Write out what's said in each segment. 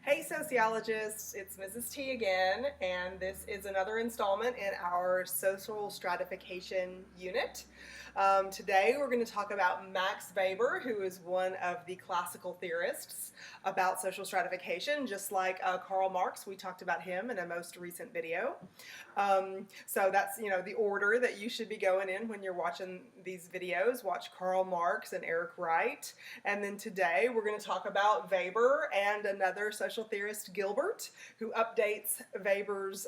Hey sociologists, it's Mrs. T again, and this is another installment in our social stratification unit. Today we're going to talk about Max Weber, who is one of the classical theorists about social stratification, just like Karl Marx. We talked about him in a most recent video. So that's, the order that you should be going in when you're watching these videos. Watch Karl Marx and Eric Wright. And then today we're going to talk about Weber and another social theorist, Gilbert, who updates Weber's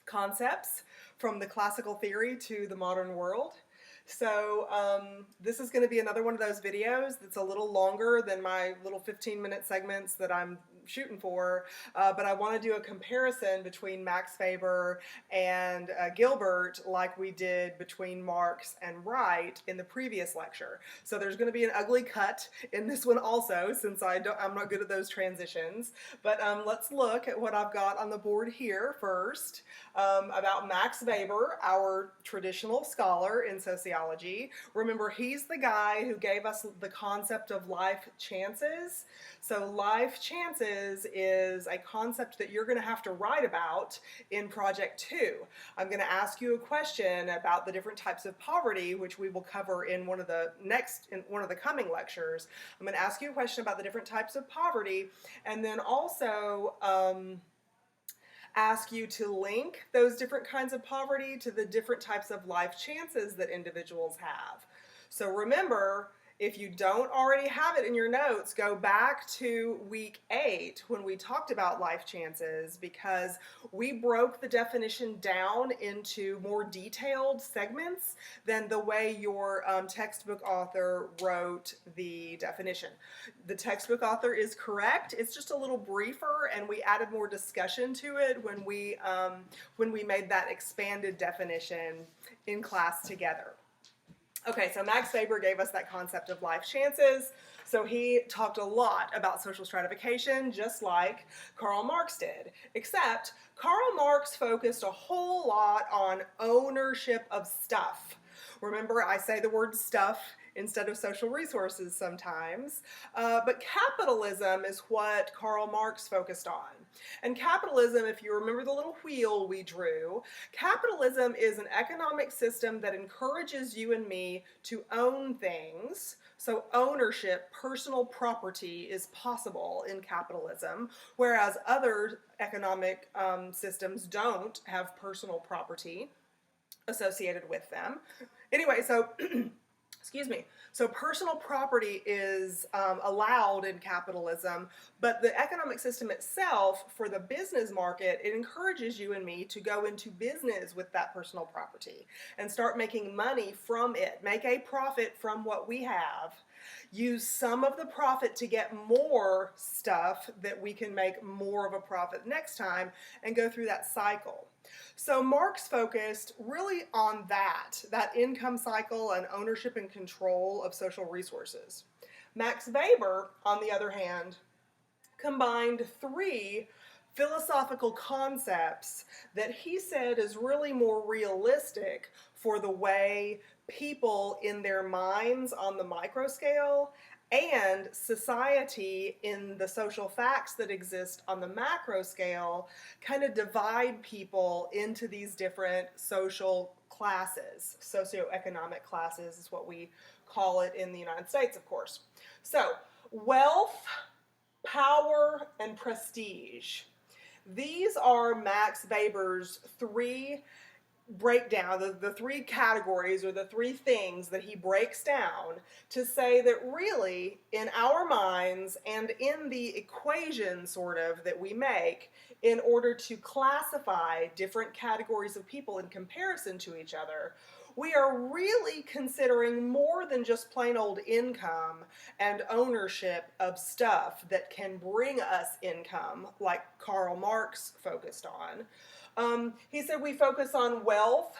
concepts from the classical theory to the modern world. So this is going to be another one of those videos that's a little longer than my little 15-minute segments that I'm shooting for, but I want to do a comparison between Max Weber and Gilbert like we did between Marx and Wright in the previous lecture. So there's going to be an ugly cut in this one also, since I'm not good at those transitions. But let's look at what I've got on the board here first about Max Weber, our traditional scholar in sociology. Remember, he's the guy who gave us the concept of life chances. So life chances is a concept that you're going to have to write about in Project 2. I'm going to ask you a question about the different types of poverty, which we will cover in one of the coming lectures. I'm going to ask you a question about the different types of poverty, and then also ask you to link those different kinds of poverty to the different types of life chances that individuals have. So remember, if you don't already have it in your notes, go back to week 8 when we talked about life chances, because we broke the definition down into more detailed segments than the way your textbook author wrote the definition. The textbook author is correct. It's just a little briefer, and we added more discussion to it when we made that expanded definition in class together. Okay, so Max Weber gave us that concept of life chances. So he talked a lot about social stratification, just like Karl Marx did, except Karl Marx focused a whole lot on ownership of stuff. Remember, I say the word stuff instead of social resources sometimes, but capitalism is what Karl Marx focused on. And capitalism, if you remember the little wheel we drew, capitalism is an economic system that encourages you and me to own things. So ownership, personal property is possible in capitalism, whereas other economic systems don't have personal property associated with them. Anyway, so excuse me. So personal property is allowed in capitalism, but the economic system itself, for the business market, it encourages you and me to go into business with that personal property and start making money from it, make a profit from what we have, use some of the profit to get more stuff that we can make more of a profit next time, and go through that cycle. So Marx focused really on that income cycle and ownership and control of social resources. Max Weber, on the other hand, combined 3 philosophical concepts that he said is really more realistic for the way people in their minds on the micro scale and society in the social facts that exist on the macro scale kind of divide people into these different social classes. Socioeconomic classes is what we call it in the United States, of course. So, wealth, power, and prestige. These are Max Weber's 3 breakdown, the 3 categories, or the 3 things that he breaks down to say that really in our minds and in the equation sort of that we make in order to classify different categories of people in comparison to each other, we are really considering more than just plain old income and ownership of stuff that can bring us income, like Karl Marx focused on. He said we focus on wealth,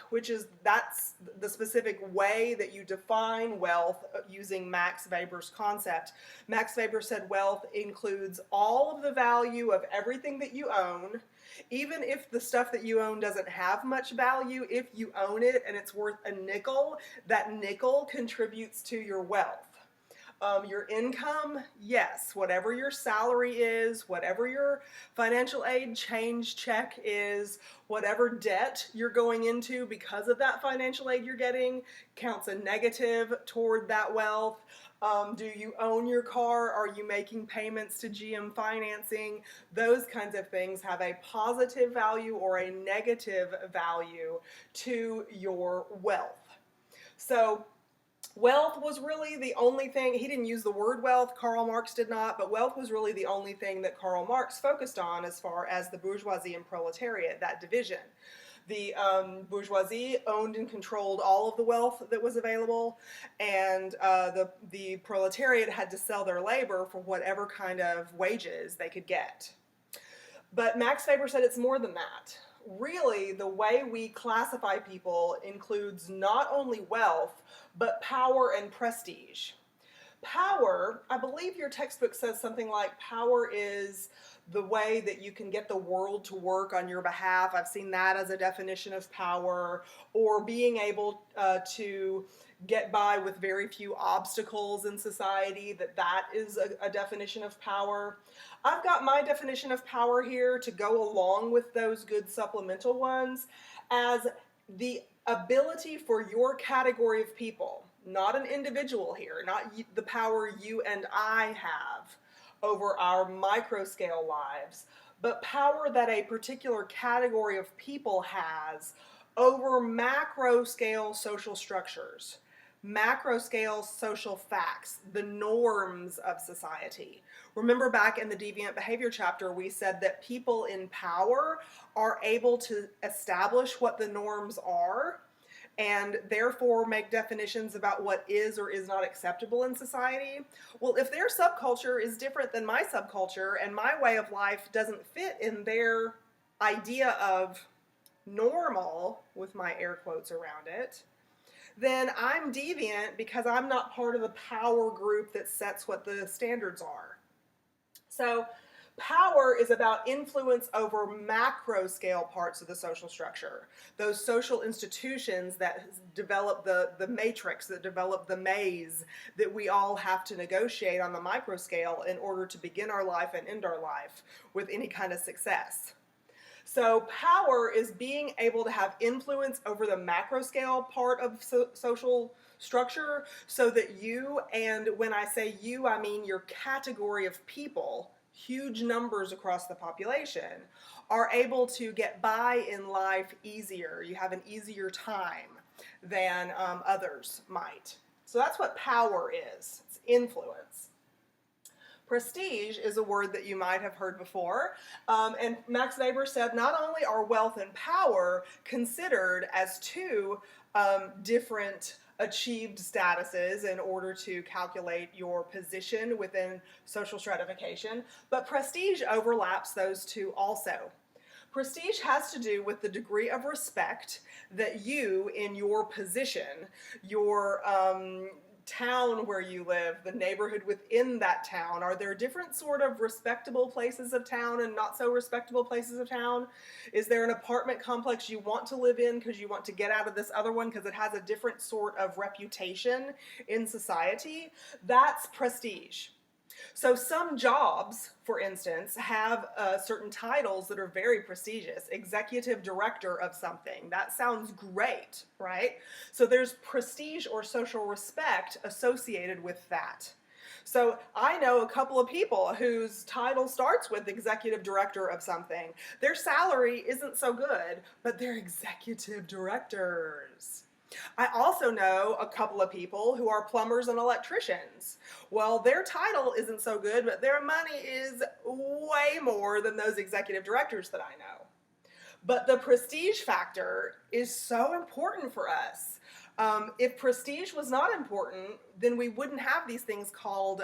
that's the specific way that you define wealth using Max Weber's concept. Max Weber said wealth includes all of the value of everything that you own, even if the stuff that you own doesn't have much value. If you own it and it's worth a nickel, that nickel contributes to your wealth. Your income, yes, whatever your salary is, whatever your financial aid change check is, whatever debt you're going into because of that financial aid you're getting counts a negative toward that wealth. Do you own your car? Are you making payments to GM financing? Those kinds of things have a positive value or a negative value to your wealth. So wealth was really the only thing, he didn't use the word wealth, Karl Marx did not, but wealth was really the only thing that Karl Marx focused on as far as the bourgeoisie and proletariat, that division. The bourgeoisie owned and controlled all of the wealth that was available, and the proletariat had to sell their labor for whatever kind of wages they could get. But Max Weber said it's more than that. Really, the way we classify people includes not only wealth, but power and prestige. Power, I believe your textbook says something like power is the way that you can get the world to work on your behalf. I've seen that as a definition of power, or being able to get by with very few obstacles in society, that is a definition of power. I've got my definition of power here to go along with those good supplemental ones as the ability for your category of people, not an individual here, not the power you and I have over our micro scale lives, but power that a particular category of people has over macro scale social structures, macro scale social facts, the norms of society. Remember back in the deviant behavior chapter, we said that people in power are able to establish what the norms are and therefore make definitions about what is or is not acceptable in society. Well, if their subculture is different than my subculture and my way of life doesn't fit in their idea of normal, with my air quotes around it, then I'm deviant because I'm not part of the power group that sets what the standards are. So power is about influence over macro scale parts of the social structure, those social institutions that develop the matrix, that develop the maze that we all have to negotiate on the micro scale in order to begin our life and end our life with any kind of success. So power is being able to have influence over the macro scale part of social structure so that you, and when I say you, I mean your category of people, huge numbers across the population, are able to get by in life easier. You have an easier time than others might. So that's what power is. It's influence. Prestige is a word that you might have heard before, and Max Weber said not only are wealth and power considered as two different achieved statuses in order to calculate your position within social stratification, but prestige overlaps those two also. Prestige has to do with the degree of respect that you, in your position, your town where you live, the neighborhood within that town, are there different sort of respectable places of town and not so respectable places of town? Is there an apartment complex you want to live in because you want to get out of this other one because it has a different sort of reputation in society? That's prestige. So some jobs, for instance, have certain titles that are very prestigious. Executive director of something. That sounds great, right? So there's prestige or social respect associated with that. So I know a couple of people whose title starts with executive director of something. Their salary isn't so good, but they're executive directors. I also know a couple of people who are plumbers and electricians. Well, their title isn't so good, but their money is way more than those executive directors that I know. But the prestige factor is so important for us. If prestige was not important, then we wouldn't have these things called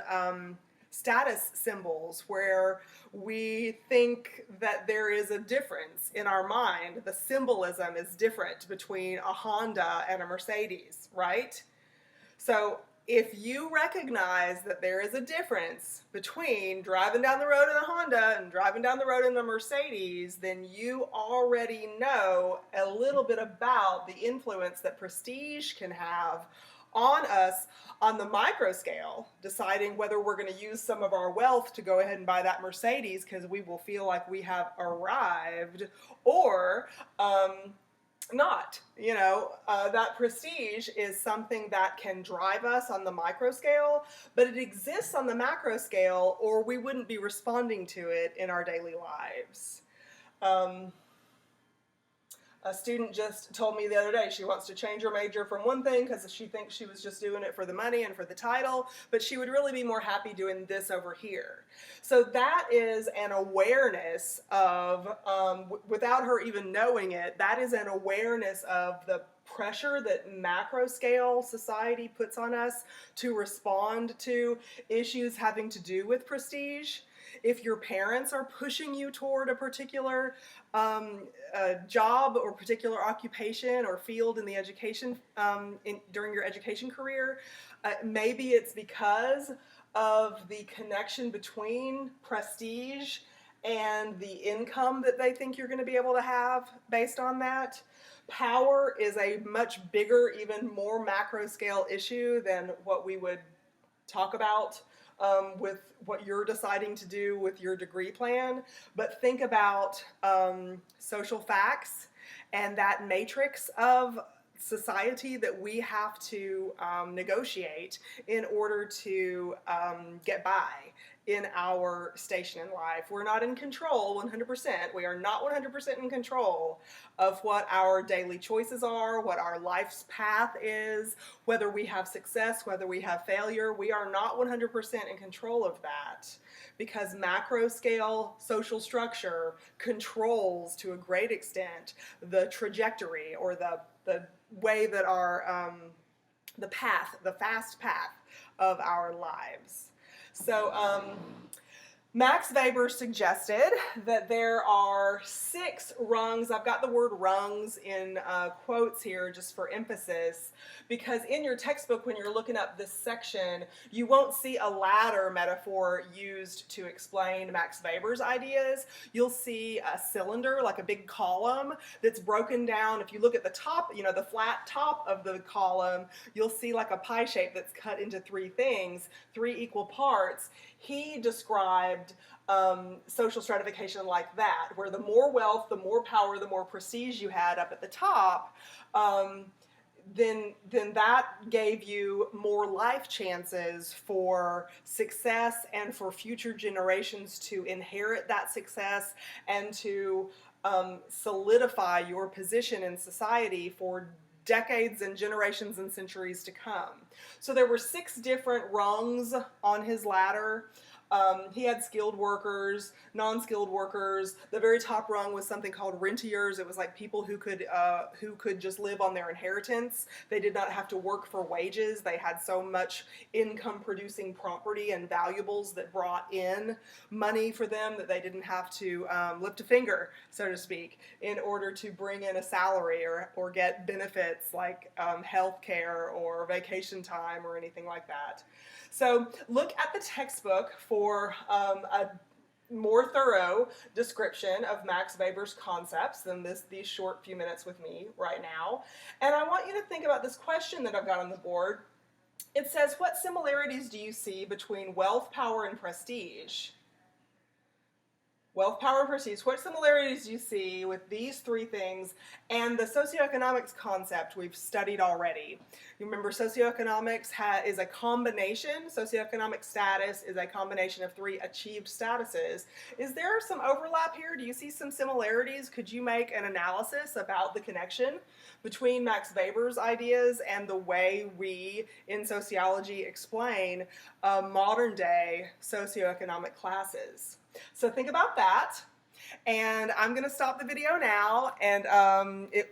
status symbols where we think that there is a difference in our mind. The symbolism is different between a Honda and a Mercedes, right? So if you recognize that there is a difference between driving down the road in a Honda and driving down the road in a Mercedes, then you already know a little bit about the influence that prestige can have on us on the micro scale, deciding whether we're going to use some of our wealth to go ahead and buy that Mercedes because we will feel like we have arrived, or not. That prestige is something that can drive us on the micro scale, but it exists on the macro scale, or we wouldn't be responding to it in our daily lives. A student just told me the other day she wants to change her major from one thing because she thinks she was just doing it for the money and for the title, but she would really be more happy doing this over here. So that is an awareness of, without her even knowing it, that is an awareness of the pressure that macro scale society puts on us to respond to issues having to do with prestige. If your parents are pushing you toward a particular job or particular occupation or field in the education during your education career, maybe it's because of the connection between prestige and the income that they think you're going to be able to have based on that. Power is a much bigger, even more macro scale issue than what we would talk about with what you're deciding to do with your degree plan. But think about social facts and that matrix of society that we have to negotiate in order to get by in our station in life. We're not in control 100%. We are not 100% in control of what our daily choices are, what our life's path is, whether we have success, whether we have failure. We are not 100% in control of that, because macro scale social structure controls to a great extent the trajectory, or the way that our the fast path of our lives. So Max Weber suggested that there are 6 rungs. I've got the word rungs in quotes here just for emphasis, because in your textbook, when you're looking up this section, you won't see a ladder metaphor used to explain Max Weber's ideas. You'll see a cylinder, like a big column, that's broken down. If you look at the top, the flat top of the column, you'll see like a pie shape that's cut into 3 things, 3 equal parts. He described social stratification like that, where the more wealth, the more power, the more prestige you had up at the top, then that gave you more life chances for success and for future generations to inherit that success and to solidify your position in society for decades and generations and centuries to come. So there were 6 different rungs on his ladder. He had skilled workers, non-skilled workers. The very top rung was something called rentiers. It was like people who could just live on their inheritance. They did not have to work for wages. They had so much income-producing property and valuables that brought in money for them that they didn't have to lift a finger, so to speak, in order to bring in a salary or get benefits like health care or vacation time or anything like that. So look at the textbook for a more thorough description of Max Weber's concepts than these short few minutes with me right now. And I want you to think about this question that I've got on the board. It says, what similarities do you see between wealth, power, and prestige? Wealth, power, and prestige. What similarities do you see with these 3 things and the socioeconomics concept we've studied already? You remember socioeconomics is a combination. Socioeconomic status is a combination of 3 achieved statuses. Is there some overlap here? Do you see some similarities? Could you make an analysis about the connection between Max Weber's ideas and the way we in sociology explain modern day socioeconomic classes? So think about that, and I'm going to stop the video now, and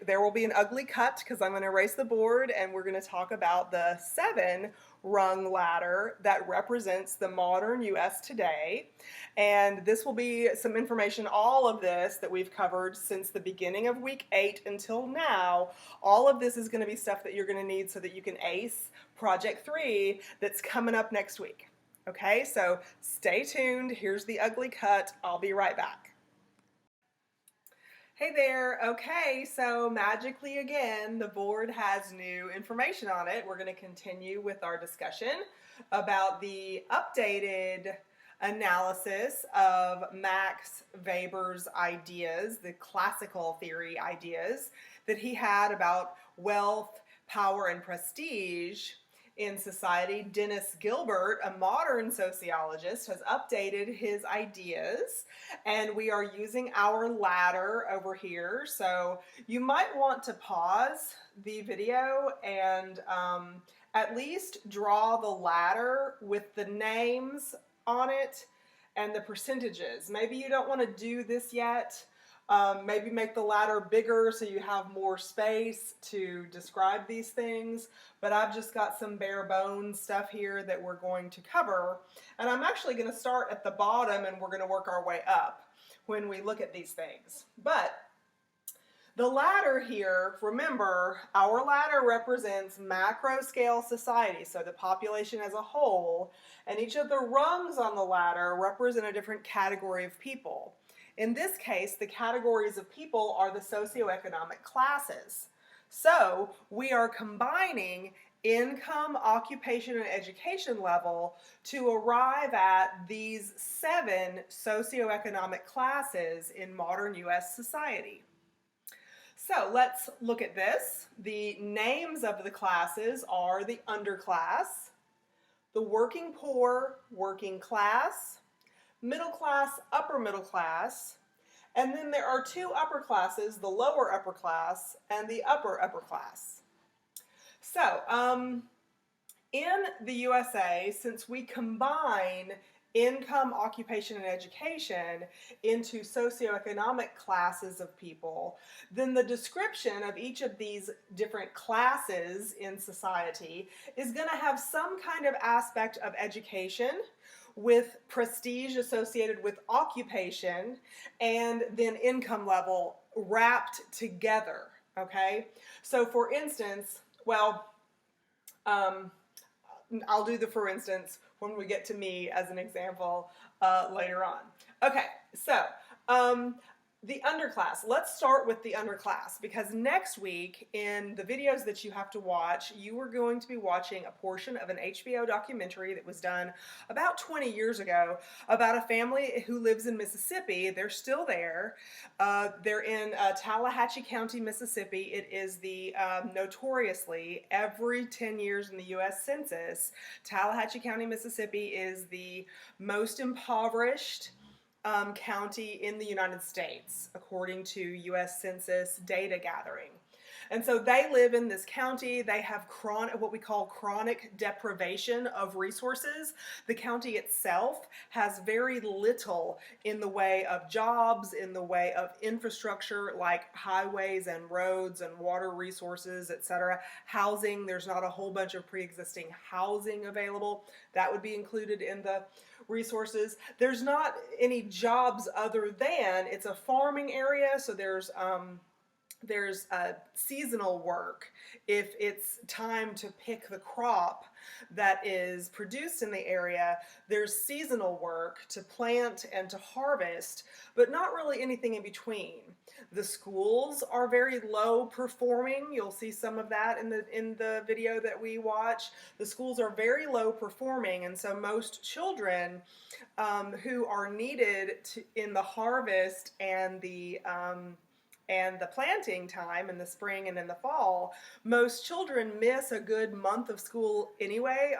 there will be an ugly cut because I'm going to erase the board, and we're going to talk about the 7-rung ladder that represents the modern U.S. today. And this will be some information, all of this that we've covered since the beginning of week 8 until now. All of this is going to be stuff that you're going to need so that you can ace Project 3 that's coming up next week. Okay, so stay tuned. Here's the ugly cut. I'll be right back. Hey there. Okay, so magically again, the board has new information on it. We're going to continue with our discussion about the updated analysis of Max Weber's ideas, the classical theory ideas that he had about wealth, power, and prestige in society. Dennis Gilbert, a modern sociologist, has updated his ideas, and we are using our ladder over here. So you might want to pause the video and at least draw the ladder with the names on it and the percentages. Maybe you don't want to do this yet. Maybe make the ladder bigger so you have more space to describe these things. But I've just got some bare bones stuff here that we're going to cover. And I'm actually going to start at the bottom and we're going to work our way up when we look at these things. But the ladder here, remember, our ladder represents macro scale society, so the population as a whole, and each of the rungs on the ladder represent a different category of people. In this case, the categories of people are the socioeconomic classes. So we are combining income, occupation, and education level to arrive at these 7 socioeconomic classes in modern U.S. society. So let's look at this. The names of the classes are the underclass, the working poor, working class, middle class, upper middle class, and then there are 2 upper classes, the lower upper class and the upper class. So, in the USA, since we combine income, occupation, and education into socioeconomic classes of people, then the description of each of these different classes in society is going to have some kind of aspect of education with prestige associated with occupation and then income level wrapped together, okay? So for instance, well, I'll do the for instance when we get to me as an example later on. Okay, so the underclass. Let's start with the underclass because next week in the videos that you have to watch, you are going to be watching a portion of an HBO documentary that was done about 20 years ago about a family who lives in Mississippi. They're still there. They're in Tallahatchie County, Mississippi. It is the notoriously every 10 years in the U.S. Census, Tallahatchie County, Mississippi is the most impoverished county in the United States, according to U.S. Census data gathering. And so they live in this county. They have what we call chronic deprivation of resources. The county itself has very little in the way of jobs, in the way of infrastructure like highways and roads and water resources, etc. Housing, there's not a whole bunch of pre-existing housing available. That would be included in the resources. There's not any jobs other than it's a farming area, so there's seasonal work. If it's time to pick the crop that is produced in the area, there's seasonal work to plant and to harvest, but not really anything in between. The schools are very low performing. You'll see some of that in the video that we watch. The schools are very low performing, and so most children who are needed in the harvest and the planting time in the spring and in the fall, most children miss a good month of school anyway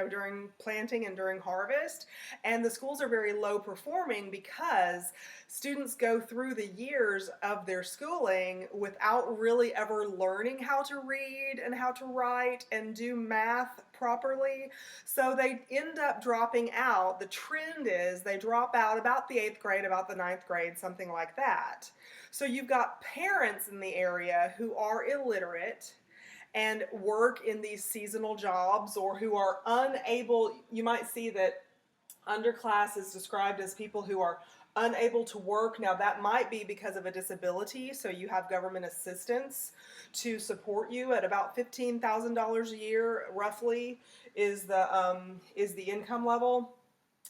during planting and during harvest. And the schools are very low performing because students go through the years of their schooling without really ever learning how to read and how to write and do math properly. So they end up dropping out. The trend is they drop out about the 8th grade, about the 9th grade, something like that. So you've got parents in the area who are illiterate and work in these seasonal jobs or who are unable. You might see that underclass is described as people who are unable to work. Now that might be because of a disability, so you have government assistance to support you at about $15,000 a year roughly is the income level.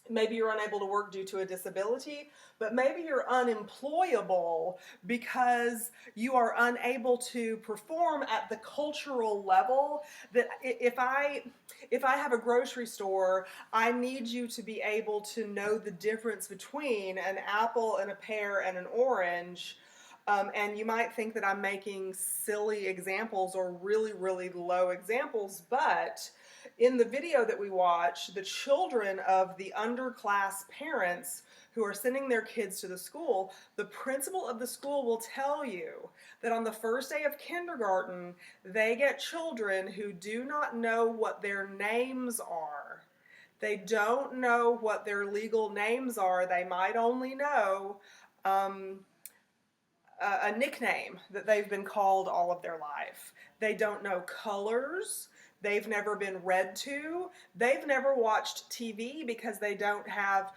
Maybe you're unable to work due to a disability, but maybe you're unemployable because you are unable to perform at the cultural level that if I have a grocery store, I need you to be able to know the difference between an apple and a pear and an orange. And you might think that I'm making silly examples or really, really low examples, but in the video that we watch, the children of the underclass parents who are sending their kids to the school, the principal of the school will tell you that on the first day of kindergarten, they get children who do not know what their names are. They don't know what their legal names are. They might only know um, a nickname that they've been called all of their life. They don't know colors. They've never been read to. They've never watched TV because they don't have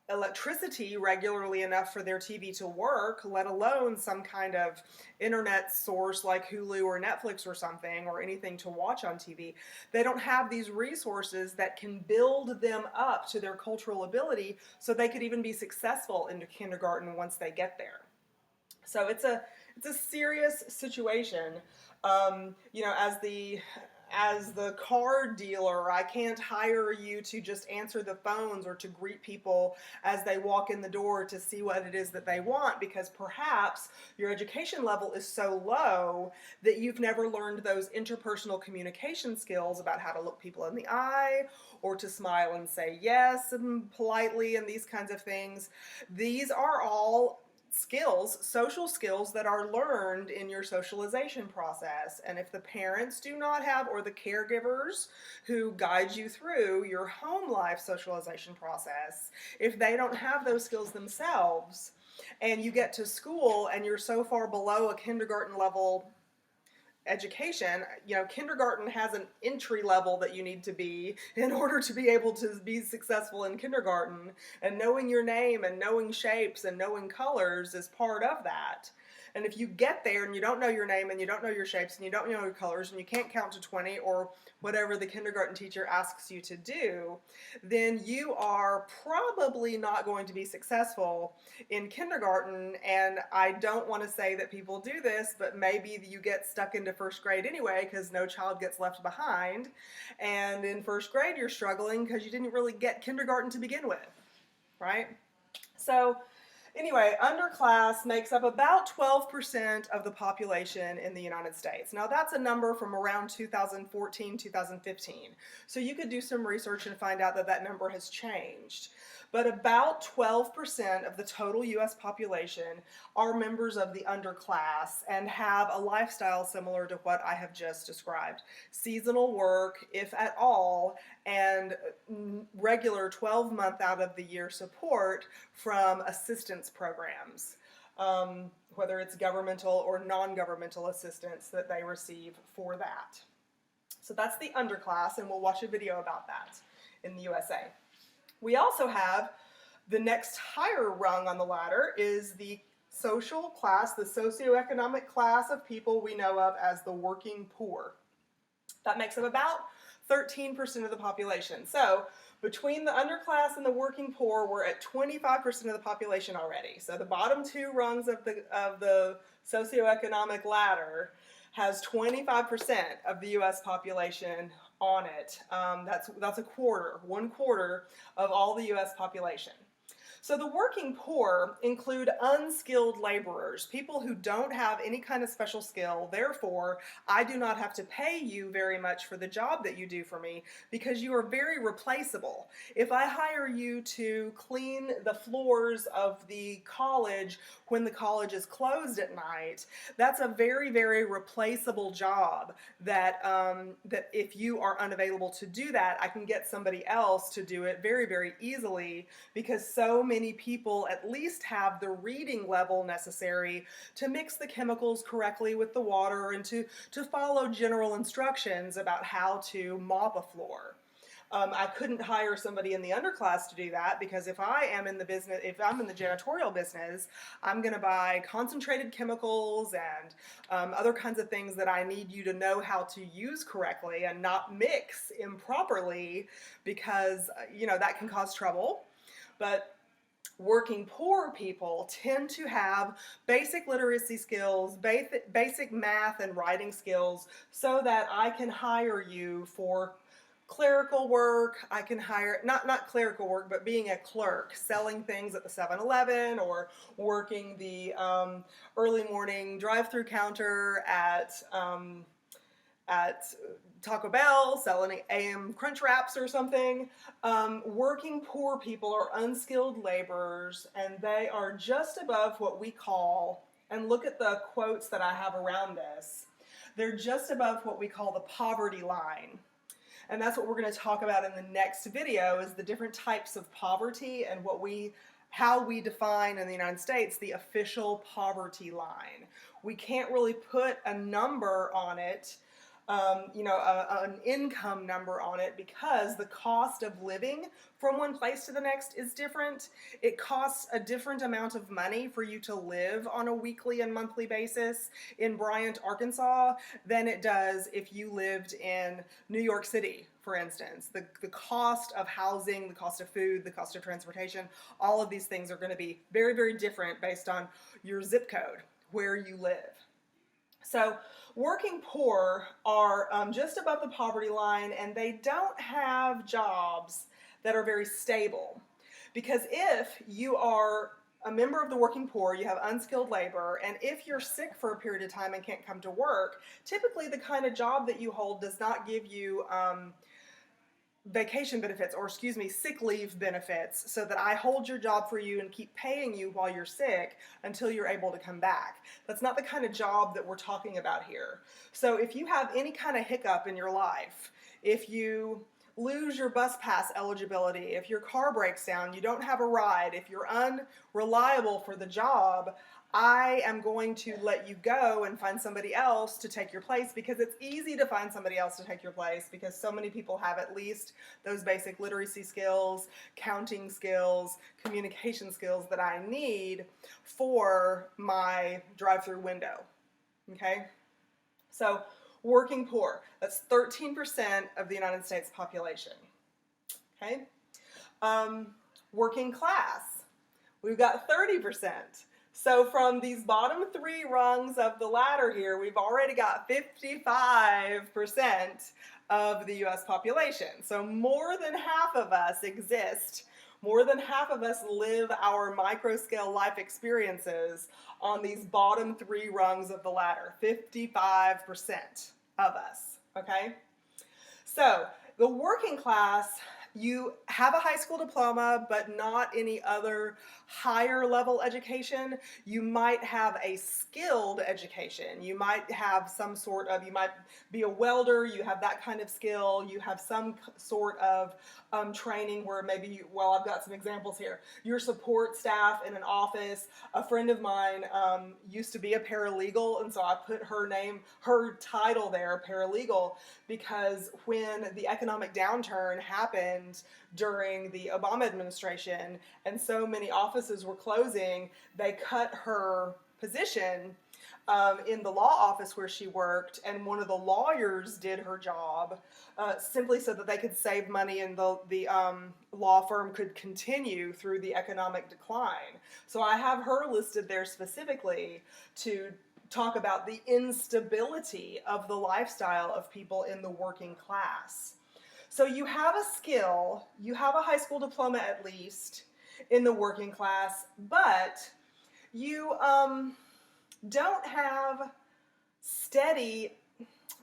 electricity regularly enough for their TV to work, let alone some kind of internet source like Hulu or Netflix or something, or anything to watch on TV. They don't have these resources that can build them up to their cultural ability so they could even be successful into kindergarten once they get there. So it's a serious situation. As the car dealer, I can't hire you to just answer the phones or to greet people as they walk in the door to see what it is that they want, because perhaps your education level is so low that you've never learned those interpersonal communication skills about how to look people in the eye or to smile and say yes and politely and these kinds of things. These are all skills, social skills that are learned in your socialization process. And if the parents do not have, or the caregivers who guide you through your home life socialization process, if they don't have those skills themselves, and you get to school and you're so far below a kindergarten level education, kindergarten has an entry level that you need to be in order to be able to be successful in kindergarten, and knowing your name and knowing shapes and knowing colors is part of that. And if you get there and you don't know your name and you don't know your shapes and you don't know your colors and you can't count to 20 or whatever the kindergarten teacher asks you to do, then you are probably not going to be successful in kindergarten. And I don't want to say that people do this, but maybe you get stuck into first grade anyway because no child gets left behind. And in first grade you're struggling because you didn't really get kindergarten to begin with, right? So anyway, underclass makes up about 12% of the population in the United States. Now that's a number from around 2014, 2015. So you could do some research and find out that that number has changed. But about 12% of the total US population are members of the underclass and have a lifestyle similar to what I have just described. Seasonal work, if at all, and regular 12-month out of the year support from assistance programs, whether it's governmental or non-governmental assistance that they receive for that. So that's the underclass, and we'll watch a video about that in the USA. We also have the next higher rung on the ladder is the social class, the socioeconomic class of people we know of as the working poor. That makes up about 13% of the population. So between the underclass and the working poor, we're at 25% of the population already. So the bottom two rungs of the socioeconomic ladder has 25% of the US population on it. That's a quarter, 1/4 of all the US population. So the working poor include unskilled laborers, people who don't have any kind of special skill. Therefore, I do not have to pay you very much for the job that you do for me because you are very replaceable. If I hire you to clean the floors of the college when the college is closed at night, that's a very, very replaceable job that if you are unavailable to do that, I can get somebody else to do it very, very easily, because so many people at least have the reading level necessary to mix the chemicals correctly with the water and to follow general instructions about how to mop a floor. I couldn't hire somebody in the underclass to do that, because if I am in the business, if I'm in the janitorial business, I'm going to buy concentrated chemicals and other kinds of things that I need you to know how to use correctly and not mix improperly, because that can cause trouble. But working poor people tend to have basic literacy skills, basic math and writing skills, so that I can hire you for clerical work. I can hire, not clerical work, but being a clerk, selling things at the 7-Eleven, or working the early morning drive-through counter at Taco Bell, selling AM Crunch Wraps or something. Working poor people are unskilled laborers, and they are just above what we call, and look at the quotes that I have around this, they're just above what we call the poverty line. And that's what we're going to talk about in the next video, is the different types of poverty and how we define in the United States the official poverty line. We can't really put a number on it, an income number on it, because the cost of living from one place to the next is different. It costs a different amount of money for you to live on a weekly and monthly basis in Bryant, Arkansas, than it does if you lived in New York City, for instance. The cost of housing, the cost of food, the cost of transportation, all of these things are going to be very, very different based on your zip code, where you live. So working poor are just above the poverty line, and they don't have jobs that are very stable. Because if you are a member of the working poor, you have unskilled labor, and if you're sick for a period of time and can't come to work, typically the kind of job that you hold does not give you vacation benefits, or sick leave benefits, so that I hold your job for you and keep paying you while you're sick until you're able to come back. That's not the kind of job that we're talking about here. So if you have any kind of hiccup in your life, if you lose your bus pass eligibility, if your car breaks down, you don't have a ride, if you're unreliable for the job, I am going to let you go and find somebody else to take your place, because it's easy to find somebody else to take your place, because so many people have at least those basic literacy skills, counting skills, communication skills that I need for my drive-through window. Okay? So, working poor, that's 13% of the United States population. Okay? Working class, we've got 30%. So from these bottom three rungs of the ladder here, we've already got 55% of the US population. So more than half of us exist, more than half of us live our micro-scale life experiences on these bottom three rungs of the ladder, 55% of us, okay? So the working class, you have a high school diploma, but not any other higher level education. You might have a skilled education. You might have some sort of, you might be a welder, you have that kind of skill, you have some sort of training where maybe, well, I've got some examples here. Your support staff in an office. A friend of mine used to be a paralegal, and so I put her title there, paralegal, because when the economic downturn happened during the Obama administration and so many offices were closing, they cut her position in the law office where she worked, and one of the lawyers did her job simply so that they could save money and the law firm could continue through the economic decline. So I have her listed there specifically to talk about the instability of the lifestyle of people in the working class. So you have a skill, you have a high school diploma at least in the working class, but you don't have steady,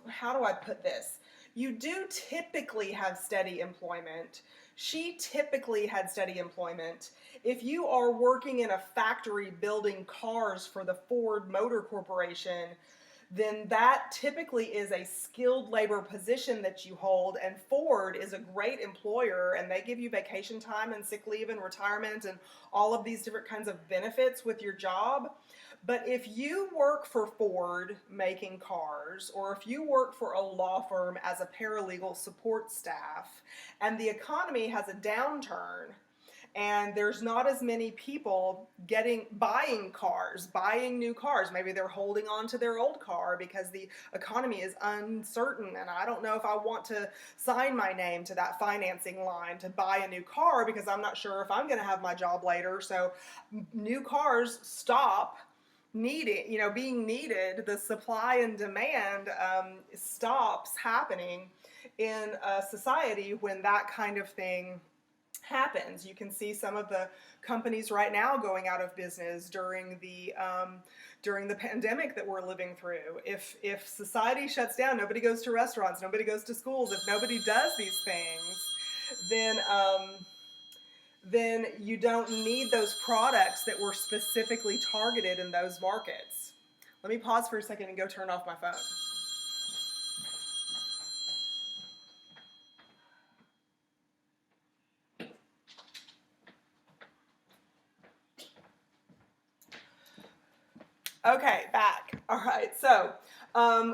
how do I put this? You do typically have steady employment. She typically had steady employment. If you are working in a factory building cars for the Ford Motor Corporation, then that typically is a skilled labor position that you hold, and Ford is a great employer, and they give you vacation time and sick leave and retirement and all of these different kinds of benefits with your job. But if you work for Ford making cars, or if you work for a law firm as a paralegal support staff, and the economy has a downturn, and there's not as many people buying new cars. Maybe they're holding on to their old car because the economy is uncertain, and I don't know if I want to sign my name to that financing line to buy a new car because I'm not sure if I'm going to have my job later. So new cars stop being needed. The supply and demand stops happening in a society when that kind of thing happens. You can see some of the companies right now going out of business during the pandemic that we're living through. If society shuts down, nobody goes to restaurants, nobody goes to schools. If nobody does these things, then you don't need those products that were specifically targeted in those markets. Let me pause for a second and go turn off my phone. Okay, back. All right, so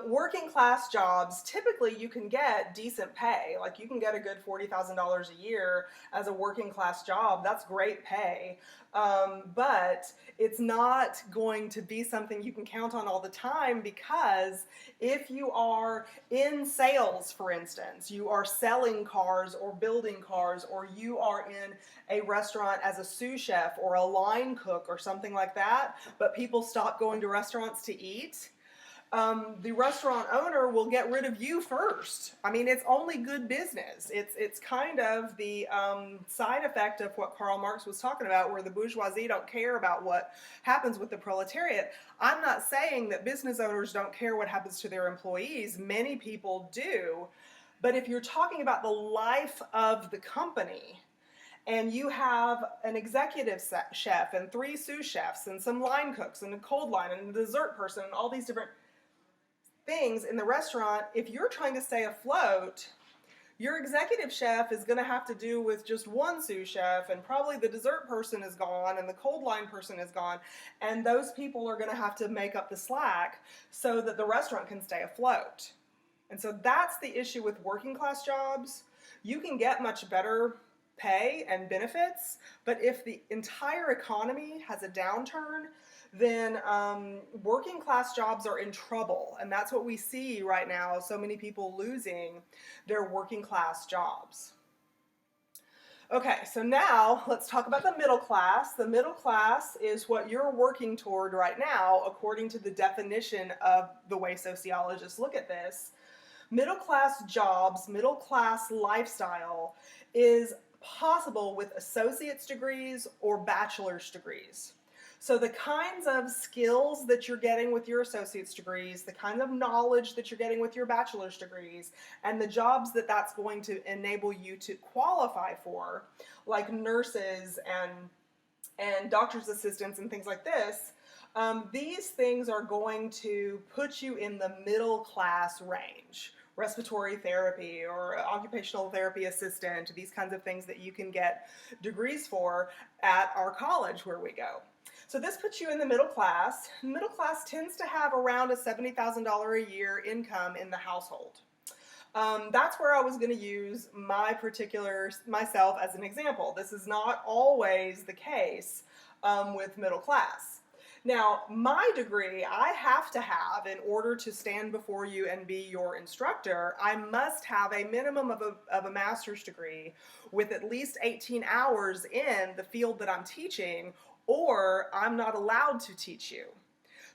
working class jobs, typically you can get decent pay. Like you can get a good $40,000 a year as a working class job. That's great pay. But it's not going to be something you can count on all the time, because if you are in sales, for instance, you are selling cars or building cars, or you are in a restaurant as a sous chef or a line cook or something like that, but people stop going to restaurants to eat, the restaurant owner will get rid of you first. I mean, it's only good business. It's kind of the side effect of what Karl Marx was talking about, where the bourgeoisie don't care about what happens with the proletariat. I'm not saying that business owners don't care what happens to their employees. Many people do. But if you're talking about the life of the company, and you have an executive chef and 3 sous chefs and some line cooks and a cold line and a dessert person and all these different things in the restaurant, if you're trying to stay afloat, your executive chef is going to have to do with just 1 sous chef, and probably the dessert person is gone and the cold line person is gone, and those people are going to have to make up the slack so that the restaurant can stay afloat. And so that's the issue with working class jobs. You can get much better pay and benefits, but if the entire economy has a downturn, then working class jobs are in trouble. And that's what we see right now, so many people losing their working class jobs. Okay, so now let's talk about the middle class. The middle class is what you're working toward right now, according to the definition of the way sociologists look at this. Middle class jobs, middle class lifestyle is possible with associate's degrees or bachelor's degrees. So the kinds of skills that you're getting with your associate's degrees, the kind of knowledge that you're getting with your bachelor's degrees, and the jobs that that's going to enable you to qualify for, like nurses and doctor's assistants and things like this, these things are going to put you in the middle class range. Respiratory therapy or occupational therapy assistant, these kinds of things that you can get degrees for at our college where we go. So this puts you in the middle class. Middle class tends to have around a $70,000 a year income in the household. That's where I was going to use myself as an example. This is not always the case with middle class. Now, my degree I have to have in order to stand before you and be your instructor. I must have a minimum of a master's degree with at least 18 hours in the field that I'm teaching, or I'm not allowed to teach you.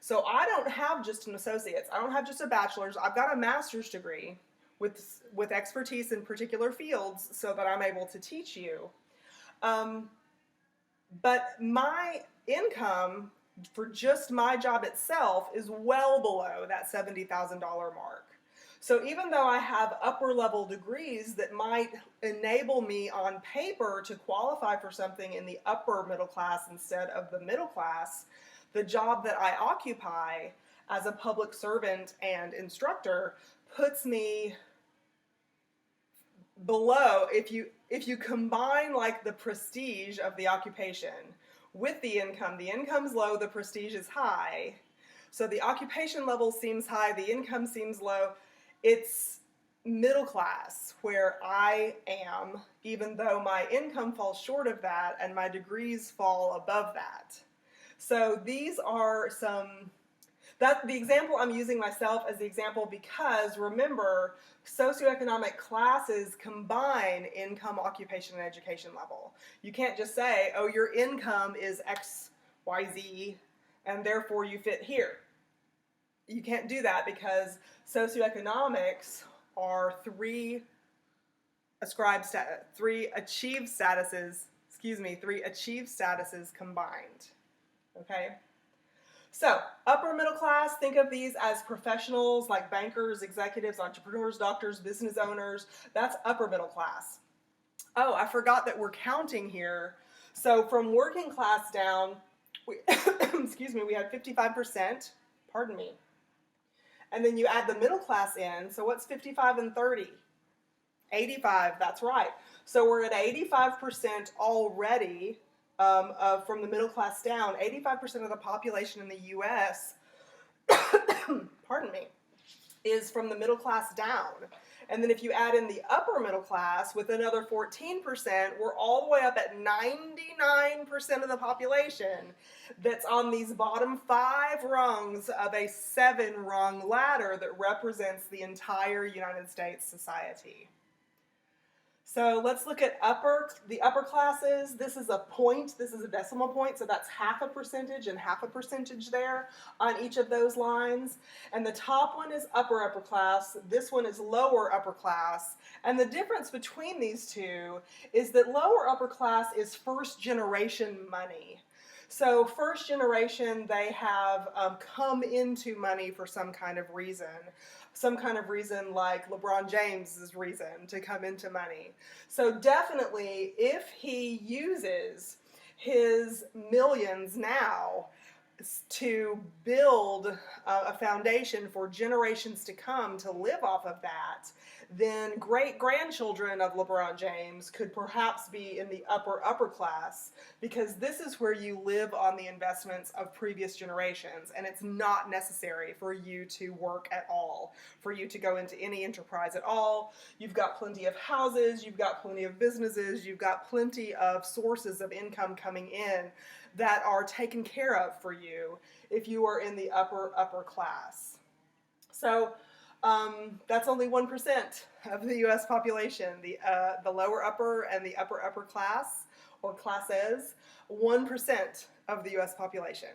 So I don't have just an associate's. I don't have just a bachelor's. I've got a master's degree with expertise in particular fields so that I'm able to teach you. But my income for just my job itself is well below that $70,000 mark. So even though I have upper level degrees that might enable me on paper to qualify for something in the upper middle class instead of the middle class, the job that I occupy as a public servant and instructor puts me below. If you combine like the prestige of the occupation with the income's low, the prestige is high. So the occupation level seems high, the income seems low. It's middle class where I am, even though my income falls short of that and my degrees fall above that. So these are the example I'm using myself as the example because remember, socioeconomic classes combine income, occupation, and education level. You can't just say, oh, your income is X, Y, Z, and therefore you fit here. You can't do that because socioeconomics are three achieved statuses combined. Okay? So, upper middle class, think of these as professionals like bankers, executives, entrepreneurs, doctors, business owners. That's upper middle class. Oh, I forgot that we're counting here. So from working class down, we had 55%, pardon me. And then you add the middle class in, so what's 55 and 30? 85, that's right. So we're at 85% already from the middle class down. 85% of the population in the U.S., pardon me, is from the middle class down. And then if you add in the upper middle class with another 14%, we're all the way up at 99% of the population that's on these bottom 5 rungs of a 7-rung ladder that represents the entire United States society. So let's look at the upper classes. This is a point, this is a decimal point, so that's half a percentage and half a percentage there on each of those lines. And the top one is upper class, this one is lower upper class. And the difference between these two is that lower upper class is first generation money. So first generation, they have come into money for some kind of reason. Some kind of reason like LeBron James's reason to come into money. So definitely, if he uses his millions now to build a foundation for generations to come to live off of that, then great-grandchildren of LeBron James could perhaps be in the upper class, because this is where you live on the investments of previous generations, and it's not necessary for you to work at all, for you to go into any enterprise at all. You've got plenty of houses, you've got plenty of businesses, you've got plenty of sources of income coming in that are taken care of for you if you are in the upper class. So that's only 1% of the U.S. population. The lower upper and the upper class, or classes, 1% of the U.S. population.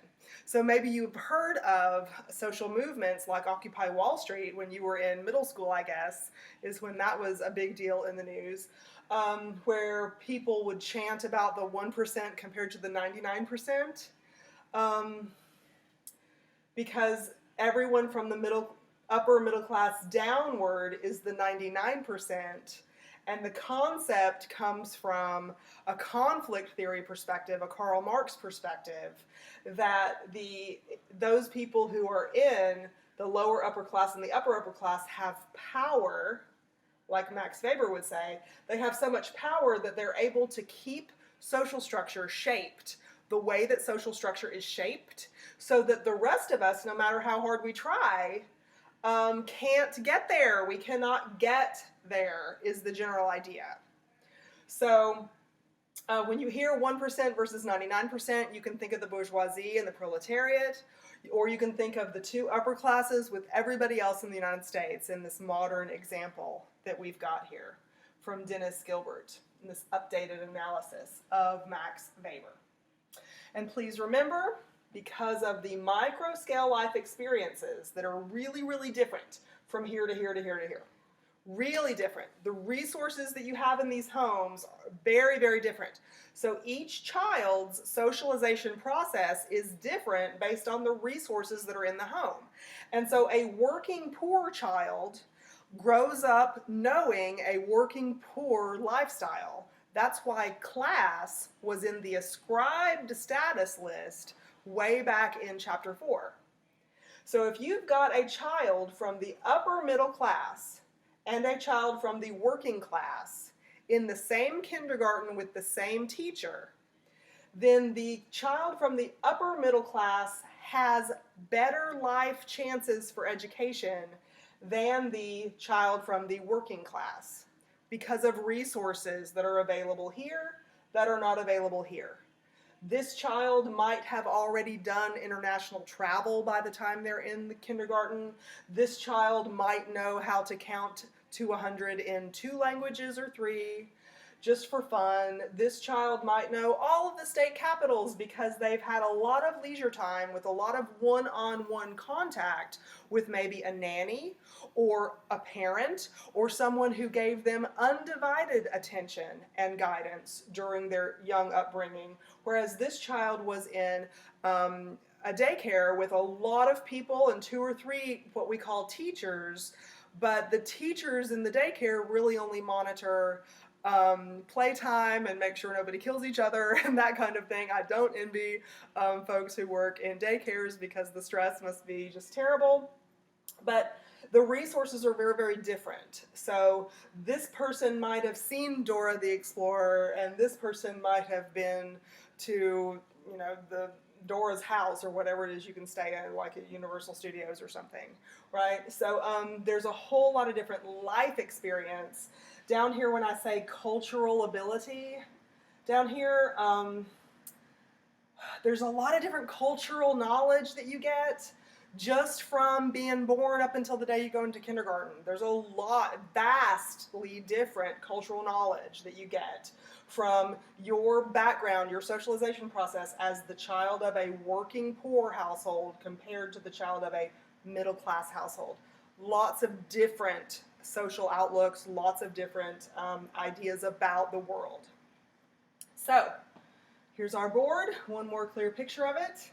So maybe you've heard of social movements like Occupy Wall Street when you were in middle school, I guess, is when that was a big deal in the news, where people would chant about the 1% compared to the 99%, because everyone from the upper middle class downward is the 99%, and the concept comes from a conflict theory perspective, a Karl Marx perspective, that those people who are in the lower upper class and the upper class have power, like Max Weber would say. They have so much power that they're able to keep social structure shaped the way that social structure is shaped, so that the rest of us, no matter how hard we try, can't get there. We cannot get there, is the general idea. So when you hear 1% versus 99%, you can think of the bourgeoisie and the proletariat, or you can think of the two upper classes with everybody else in the United States in this modern example that we've got here from Dennis Gilbert in this updated analysis of Max Weber. And please remember, because of the micro-scale life experiences that are really, really different from here to here to here to here. Really different. The resources that you have in these homes are very, very different. So each child's socialization process is different based on the resources that are in the home. And so a working poor child grows up knowing a working poor lifestyle. That's why class was in the ascribed status list way back in chapter 4. So if you've got a child from the upper middle class and a child from the working class in the same kindergarten with the same teacher, then the child from the upper middle class has better life chances for education than the child from the working class because of resources that are available here that are not available here. This child might have already done international travel by the time they're in the kindergarten. This child might know how to count to 100 in 2 languages or 3. Just for fun, this child might know all of the state capitals because they've had a lot of leisure time with a lot of one-on-one contact with maybe a nanny or a parent or someone who gave them undivided attention and guidance during their young upbringing, whereas this child was in a daycare with a lot of people and 2 or 3 what we call teachers, but the teachers in the daycare really only monitor playtime and make sure nobody kills each other and that kind of thing. I don't envy folks who work in daycares because the stress must be just terrible. But the resources are very, very different. So this person might have seen Dora the Explorer, and this person might have been to, the Dora's house or whatever it is you can stay in, like at Universal Studios or something, right? So there's a whole lot of different life experience. Down here, when I say cultural ability, down here, there's a lot of different cultural knowledge that you get just from being born up until the day you go into kindergarten. There's a lot, vastly different cultural knowledge that you get from your background, your socialization process as the child of a working poor household compared to the child of a middle class household. Lots of different social outlooks, lots of different ideas about the world. So here's our board, one more clear picture of it.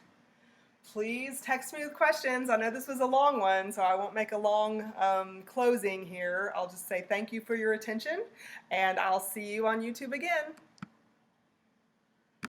Please text me with questions. I know this was a long one, so I won't make a long closing here. I'll just say thank you for your attention, and I'll see you on YouTube again.